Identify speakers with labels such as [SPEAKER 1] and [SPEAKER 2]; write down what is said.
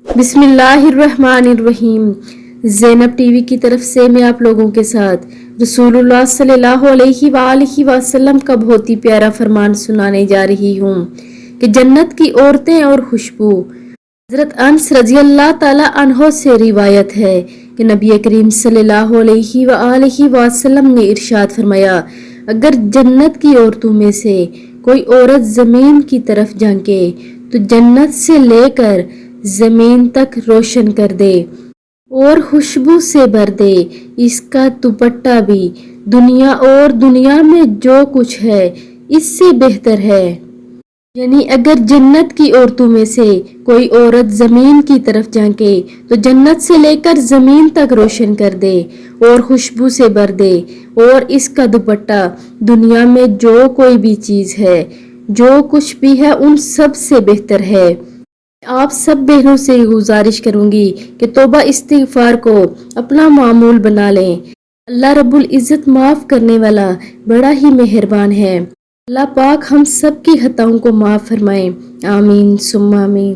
[SPEAKER 1] बिस्मिल्लाहिर्रहमानिर्रहीम। ज़ैनब टीवी की तरफ से मैं आप लोगों के साथ रसूलुल्लाह सल्लल्लाहु अलैहि वसल्लम का बहुत ही प्यारा फरमान सुनाने जा रही हूँ कि जन्नत की औरतें और खुशबू। हज़रत अनस रज़ी अल्लाह ताला अन्हो से रिवायत है कि नबी करीम सल्लल्लाहु अलैहि वसल्लम ने इरशाद फरमाया, अगर जन्नत की औरतों में से कोई औरत ज़मीन की तरफ झांके तो जन्नत से लेकर ज़मीन तक रोशन कर दे और खुशबू से भर दे इसका दुपट्टा भी दुनिया और दुनिया में जो कुछ है इससे बेहतर है। यानी अगर जन्नत की औरतों में से कोई औरत ज़मीन की तरफ झांके तो जन्नत से लेकर ज़मीन तक रोशन कर दे और खुशबू से भर दे और इसका दुपट्टा दुनिया में जो कोई भी चीज़ है, जो कुछ भी है, उन सब से बेहतर है। आप सब बहनों से गुजारिश करूंगी कि तौबा इस्तिगफार को अपना मामूल बना लें। अल्लाह रब्बुल इज़्ज़त माफ़ करने वाला बड़ा ही मेहरबान है। अल्लाह पाक हम सब की खताओं को माफ़ फरमाए। आमीन सुम्मा आमीन।